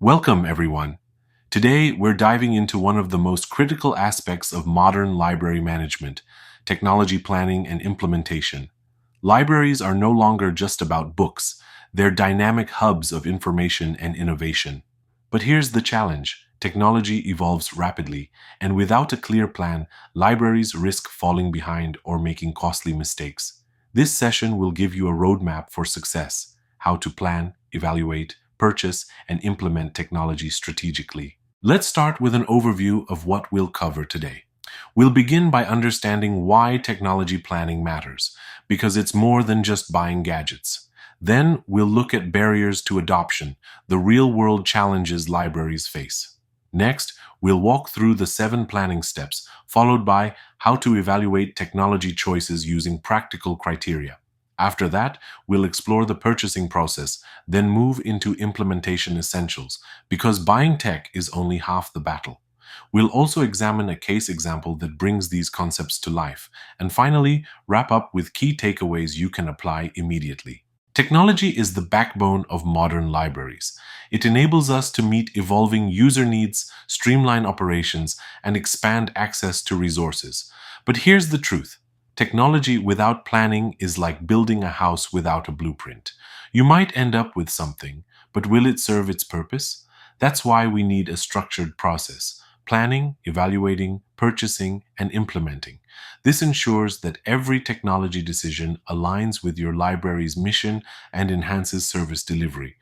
Welcome, everyone. Today, we're diving into one of the most critical aspects of modern library management: technology planning and implementation. Libraries are no longer just about books, they're dynamic hubs of information and innovation. But here's the challenge: technology evolves rapidly, and without a clear plan, libraries risk falling behind or making costly mistakes. This session will give you a roadmap for success: how to plan, evaluate, purchase, and implement technology strategically. Let's start with an overview of what we'll cover today. We'll begin by understanding why technology planning matters, because it's more than just buying gadgets. Then we'll look at barriers to adoption, the real-world challenges libraries face. Next, we'll walk through the 7 planning steps, followed by how to evaluate technology choices using practical criteria. After that, we'll explore the purchasing process, then move into implementation essentials, because buying tech is only half the battle. We'll also examine a case example that brings these concepts to life, and finally, wrap up with key takeaways you can apply immediately. Technology is the backbone of modern libraries. It enables us to meet evolving user needs, streamline operations, and expand access to resources. But here's the truth: technology without planning is like building a house without a blueprint. You might end up with something, but will it serve its purpose? That's why we need a structured process: planning, evaluating, purchasing, and implementing. This ensures that every technology decision aligns with your library's mission and enhances service delivery.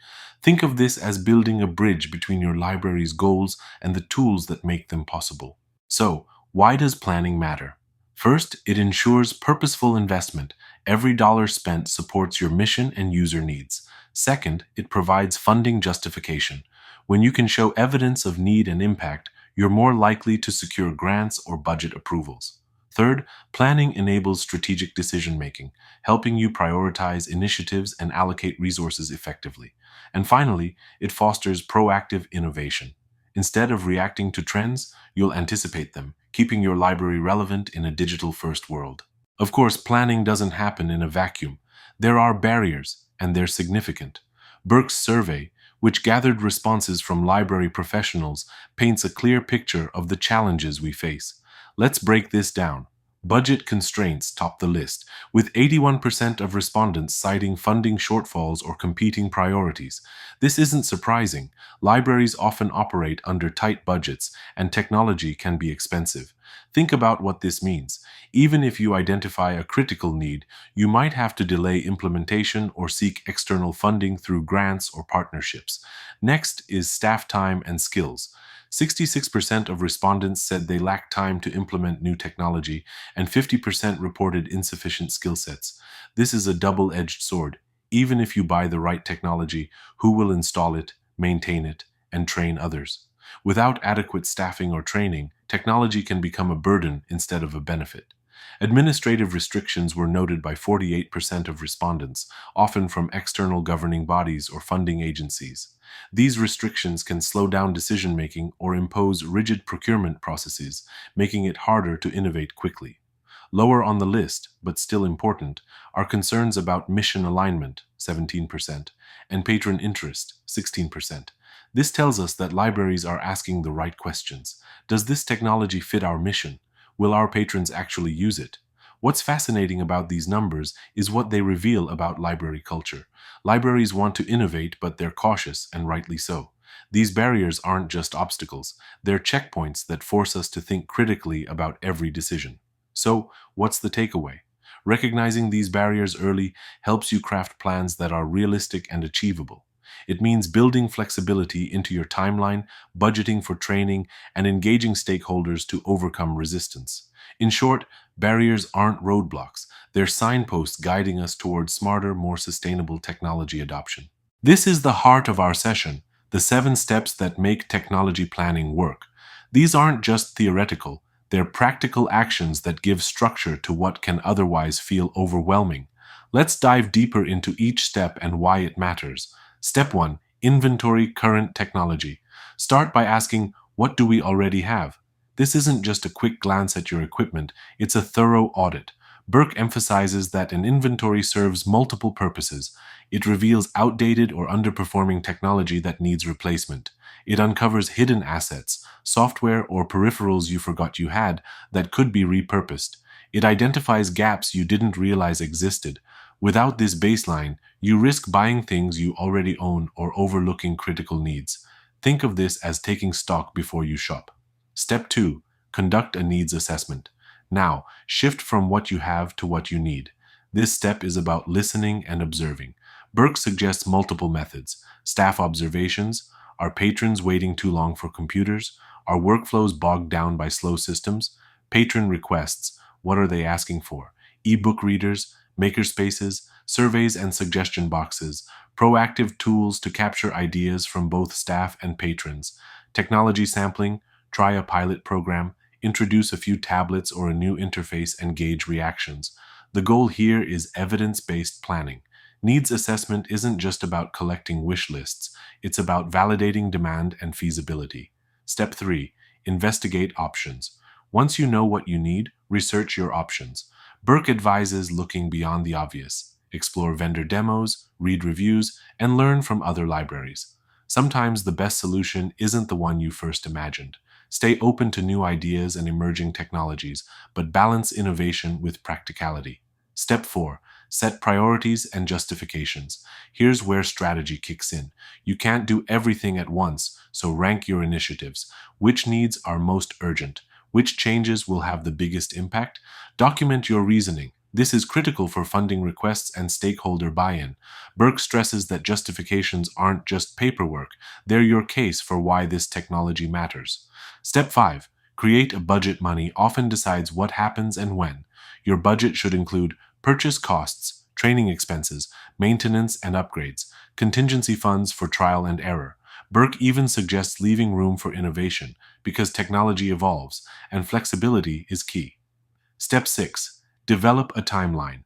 Think of this as building a bridge between your library's goals and the tools that make them possible. So, why does planning matter? First, it ensures purposeful investment. Every dollar spent supports your mission and user needs. Second, it provides funding justification. When you can show evidence of need and impact, you're more likely to secure grants or budget approvals. Third, planning enables strategic decision-making, helping you prioritize initiatives and allocate resources effectively. And finally, it fosters proactive innovation. Instead of reacting to trends, you'll anticipate them, keeping your library relevant in a digital-first world. Of course, planning doesn't happen in a vacuum. There are barriers, and they're significant. Burke's survey, which gathered responses from library professionals, paints a clear picture of the challenges we face. Let's break this down. Budget constraints top the list, with 81% of respondents citing funding shortfalls or competing priorities. This isn't surprising. Libraries often operate under tight budgets, and technology can be expensive. Think about what this means. Even if you identify a critical need, you might have to delay implementation or seek external funding through grants or partnerships. Next is staff time and skills. 66% of respondents said they lack time to implement new technology, and 50% reported insufficient skill sets. This is a double-edged sword. Even if you buy the right technology, who will install it, maintain it, and train others? Without adequate staffing or training, technology can become a burden instead of a benefit. Administrative restrictions were noted by 48% of respondents, often from external governing bodies or funding agencies. These restrictions can slow down decision-making or impose rigid procurement processes, making it harder to innovate quickly. Lower on the list, but still important, are concerns about mission alignment, 17%, and patron interest, 16%. This tells us that libraries are asking the right questions. Does this technology fit our mission? Will our patrons actually use it? What's fascinating about these numbers is what they reveal about library culture. Libraries want to innovate, but they're cautious, and rightly so. These barriers aren't just obstacles, they're checkpoints that force us to think critically about every decision. So, what's the takeaway? Recognizing these barriers early helps you craft plans that are realistic and achievable. It means building flexibility into your timeline, budgeting for training, and engaging stakeholders to overcome resistance. In short, barriers aren't roadblocks, they're signposts guiding us towards smarter, more sustainable technology adoption. This is the heart of our session: the 7 steps that make technology planning work. These aren't just theoretical, they're practical actions that give structure to what can otherwise feel overwhelming. Let's dive deeper into each step and why it matters. Step 1. Inventory current technology. Start by asking, what do we already have? This isn't just a quick glance at your equipment, it's a thorough audit. Burke emphasizes that an inventory serves multiple purposes. It reveals outdated or underperforming technology that needs replacement. It uncovers hidden assets, software or peripherals you forgot you had that could be repurposed. It identifies gaps you didn't realize existed. Without this baseline, you risk buying things you already own or overlooking critical needs. Think of this as taking stock before you shop. Step 2. Conduct a needs assessment. Now, shift from what you have to what you need. This step is about listening and observing. Burke suggests multiple methods: staff observations, are patrons waiting too long for computers, are workflows bogged down by slow systems, patron requests, what are they asking for, ebook readers, makerspaces, surveys and suggestion boxes, proactive tools to capture ideas from both staff and patrons, technology sampling, try a pilot program, introduce a few tablets or a new interface and gauge reactions. The goal here is evidence-based planning. Needs assessment isn't just about collecting wish lists, it's about validating demand and feasibility. Step 3. Investigate options. Once you know what you need, research your options. Burke advises looking beyond the obvious. Explore vendor demos, read reviews, and learn from other libraries. Sometimes the best solution isn't the one you first imagined. Stay open to new ideas and emerging technologies, but balance innovation with practicality. Step 4. Set priorities and justifications. Here's where strategy kicks in. You can't do everything at once, so rank your initiatives. Which needs are most urgent? Which changes will have the biggest impact? Document your reasoning. This is critical for funding requests and stakeholder buy-in. Burke stresses that justifications aren't just paperwork, they're your case for why this technology matters. Step 5. Create a budget. Money often decides what happens and when. Your budget should include purchase costs, training expenses, maintenance and upgrades, contingency funds for trial and error. Burke even suggests leaving room for innovation because technology evolves and flexibility is key. Step 6. Develop a timeline.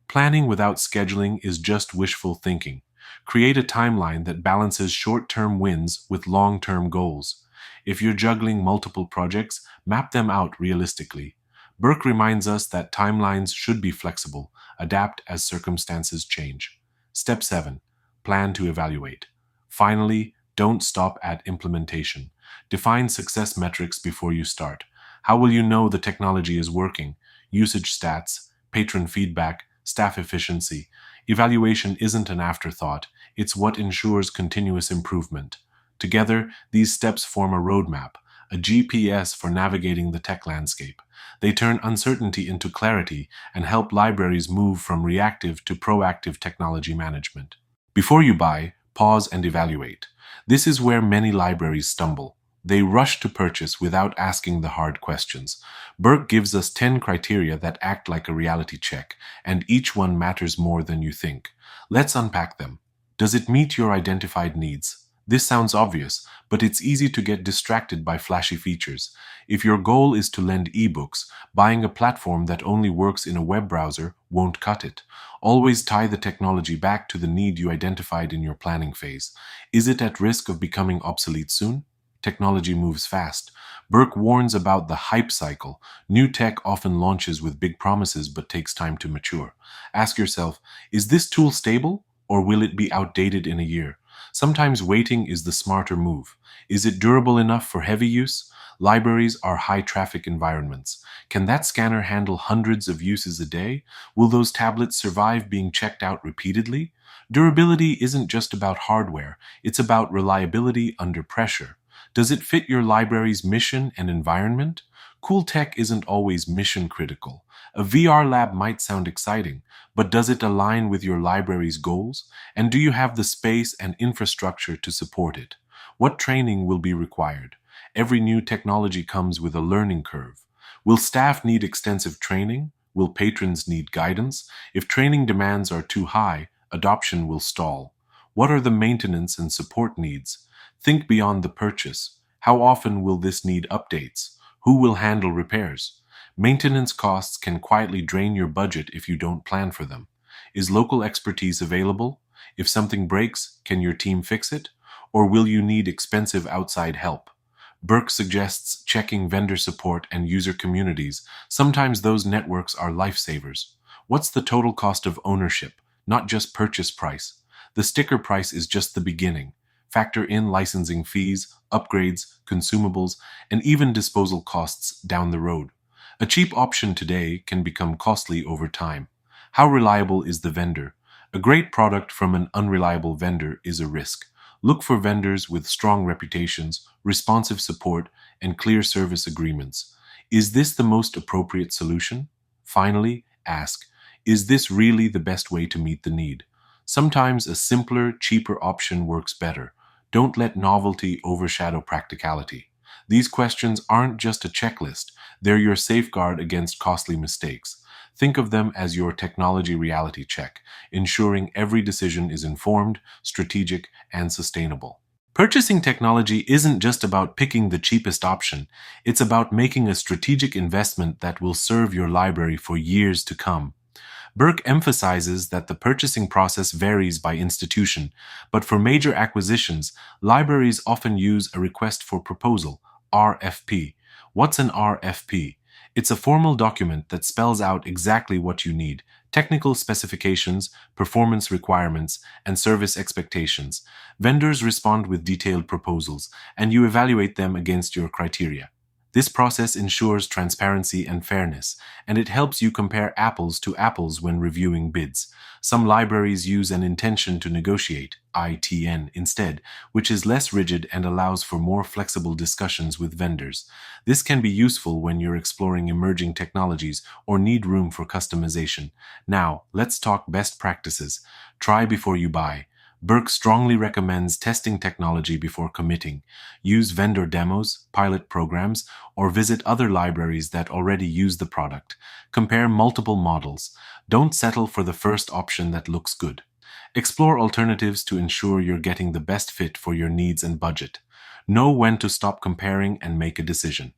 Planning without scheduling is just wishful thinking. Create a timeline that balances short-term wins with long-term goals. If you're juggling multiple projects, map them out realistically. Burke reminds us that timelines should be flexible, adapt as circumstances change. Step 7. Plan to evaluate. Finally, don't stop at implementation. Define success metrics before you start. How will you know the technology is working? Usage stats, patron feedback, staff efficiency. Evaluation isn't an afterthought, it's what ensures continuous improvement. Together, these steps form a roadmap, a GPS for navigating the tech landscape. They turn uncertainty into clarity and help libraries move from reactive to proactive technology management. Before you buy, pause and evaluate. This is where many libraries stumble. They rush to purchase without asking the hard questions. Burke gives us 10 criteria that act like a reality check, and each one matters more than you think. Let's unpack them. Does it meet your identified needs? This sounds obvious, but it's easy to get distracted by flashy features. If your goal is to lend ebooks, buying a platform that only works in a web browser won't cut it. Always tie the technology back to the need you identified in your planning phase. Is it at risk of becoming obsolete soon? Technology moves fast. Burke warns about the hype cycle. New tech often launches with big promises but takes time to mature. Ask yourself, is this tool stable or will it be outdated in a year? Sometimes waiting is the smarter move. Is it durable enough for heavy use? Libraries are high-traffic environments. Can that scanner handle hundreds of uses a day? Will those tablets survive being checked out repeatedly? Durability isn't just about hardware, it's about reliability under pressure. Does it fit your library's mission and environment? Cool tech isn't always mission critical. A VR lab might sound exciting, but does it align with your library's goals? And do you have the space and infrastructure to support it? What training will be required? Every new technology comes with a learning curve. Will staff need extensive training? Will patrons need guidance? If training demands are too high, adoption will stall. What are the maintenance and support needs? Think beyond the purchase. How often will this need updates? Who will handle repairs? Maintenance costs can quietly drain your budget if you don't plan for them. Is local expertise available? If something breaks, can your team fix it? Or will you need expensive outside help? Burke suggests checking vendor support and user communities. Sometimes those networks are lifesavers. What's the total cost of ownership, not just purchase price? The sticker price is just the beginning. Factor in licensing fees, upgrades, consumables, and even disposal costs down the road. A cheap option today can become costly over time. How reliable is the vendor? A great product from an unreliable vendor is a risk. Look for vendors with strong reputations, responsive support, and clear service agreements. Is this the most appropriate solution? Finally, ask, is this really the best way to meet the need? Sometimes a simpler, cheaper option works better. Don't let novelty overshadow practicality. These questions aren't just a checklist, they're your safeguard against costly mistakes. Think of them as your technology reality check, ensuring every decision is informed, strategic, and sustainable. Purchasing technology isn't just about picking the cheapest option, it's about making a strategic investment that will serve your library for years to come. Burke emphasizes that the purchasing process varies by institution, but for major acquisitions, libraries often use a request for proposal, RFP. What's an RFP? It's a formal document that spells out exactly what you need: technical specifications, performance requirements, and service expectations. Vendors respond with detailed proposals, and you evaluate them against your criteria. This process ensures transparency and fairness, and it helps you compare apples to apples when reviewing bids. Some libraries use an intention to negotiate, ITN, instead, which is less rigid and allows for more flexible discussions with vendors. This can be useful when you're exploring emerging technologies or need room for customization. Now, let's talk best practices. Try before you buy. Burke strongly recommends testing technology before committing. Use vendor demos, pilot programs, or visit other libraries that already use the product. Compare multiple models. Don't settle for the first option that looks good. Explore alternatives to ensure you're getting the best fit for your needs and budget. Know when to stop comparing and make a decision.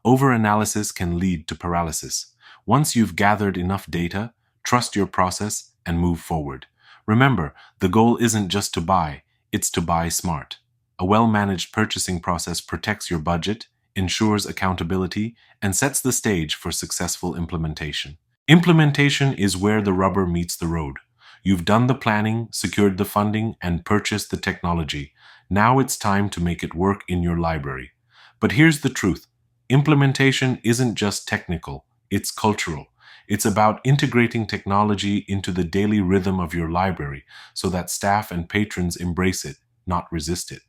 Overanalysis can lead to paralysis. Once you've gathered enough data, trust your process and move forward. Remember, the goal isn't just to buy, it's to buy smart. A well-managed purchasing process protects your budget, ensures accountability, and sets the stage for successful implementation. Implementation is where the rubber meets the road. You've done the planning, secured the funding, and purchased the technology. Now it's time to make it work in your library. But here's the truth. Implementation isn't just technical, it's cultural. It's about integrating technology into the daily rhythm of your library so that staff and patrons embrace it, not resist it.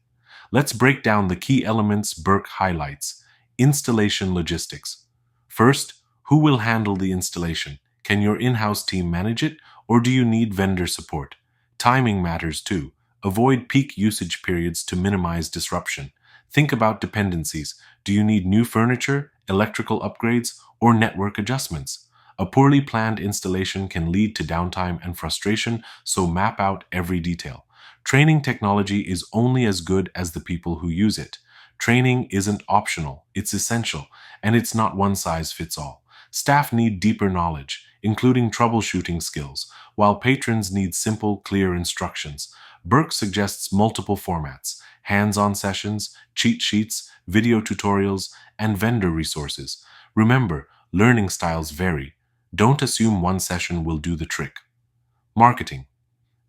Let's break down the key elements Burke highlights. Installation logistics. First, who will handle the installation? Can your in-house team manage it, or do you need vendor support? Timing matters too. Avoid peak usage periods to minimize disruption. Think about dependencies. Do you need new furniture, electrical upgrades, or network adjustments? A poorly planned installation can lead to downtime and frustration, so map out every detail. Training technology is only as good as the people who use it. Training isn't optional, it's essential, and it's not one size fits all. Staff need deeper knowledge, including troubleshooting skills, while patrons need simple, clear instructions. Burke suggests multiple formats: hands-on sessions, cheat sheets, video tutorials, and vendor resources. Remember, learning styles vary. Don't assume one session will do the trick. Marketing.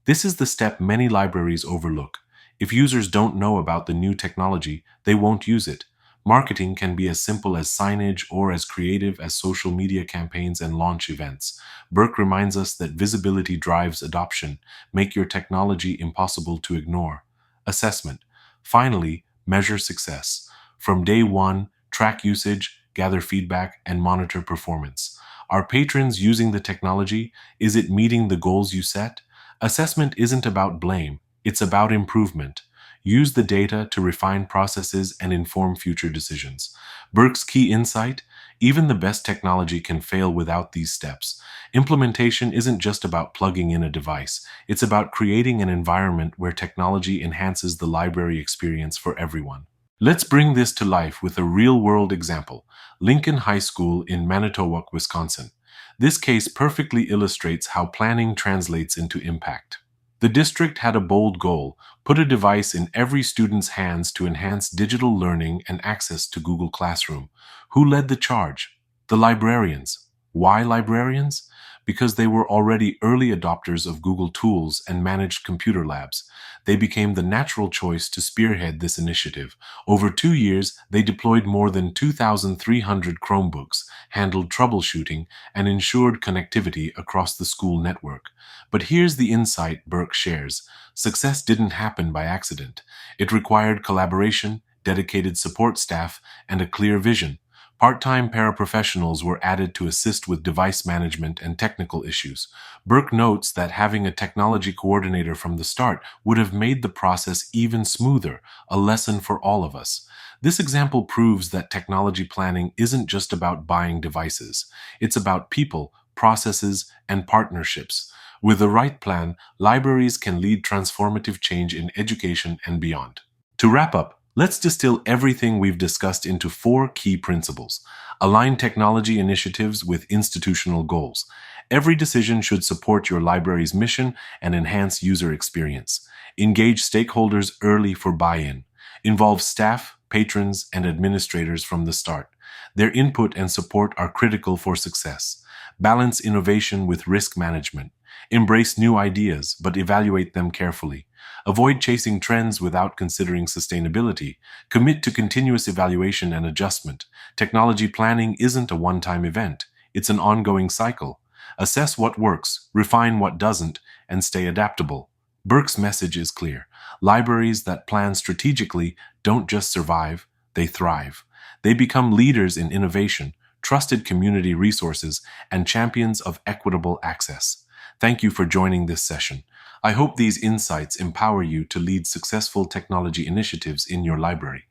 This is the step many libraries overlook. If users don't know about the new technology, they won't use it. Marketing can be as simple as signage or as creative as social media campaigns and launch events. Burke reminds us that visibility drives adoption. Make your technology impossible to ignore. Assessment. Finally, measure success. From day one, track usage, gather feedback, and monitor performance. Are patrons using the technology? Is it meeting the goals you set? Assessment isn't about blame, it's about improvement. Use the data to refine processes and inform future decisions. Burke's key insight: even the best technology can fail without these steps. Implementation isn't just about plugging in a device, it's about creating an environment where technology enhances the library experience for everyone. Let's bring this to life with a real-world example: Lincoln High School in Manitowoc, Wisconsin. This case perfectly illustrates how planning translates into impact. The district had a bold goal: put a device in every student's hands to enhance digital learning and access to Google Classroom. Who led the charge? The librarians. Why librarians? because they were already early adopters of Google tools and managed computer labs. They became the natural choice to spearhead this initiative. Over 2 years, they deployed more than 2,300 Chromebooks, handled troubleshooting, and ensured connectivity across the school network. But here's the insight Burke shares. Success didn't happen by accident. It required collaboration, dedicated support staff, and a clear vision. Part-time paraprofessionals were added to assist with device management and technical issues. Burke notes that having a technology coordinator from the start would have made the process even smoother, a lesson for all of us. This example proves that technology planning isn't just about buying devices. It's about people, processes, and partnerships. With the right plan, libraries can lead transformative change in education and beyond. To wrap up, let's distill everything we've discussed into 4 key principles. Align technology initiatives with institutional goals. Every decision should support your library's mission and enhance user experience. Engage stakeholders early for buy-in. Involve staff, patrons, and administrators from the start. Their input and support are critical for success. Balance innovation with risk management. Embrace new ideas, but evaluate them carefully. Avoid chasing trends without considering sustainability. Commit to continuous evaluation and adjustment. Technology planning isn't a one-time event. It's an ongoing cycle. Assess what works, refine what doesn't, and stay adaptable. Burke's message is clear. Libraries that plan strategically don't just survive, they thrive. They become leaders in innovation, trusted community resources, and champions of equitable access. Thank you for joining this session. I hope these insights empower you to lead successful technology initiatives in your library.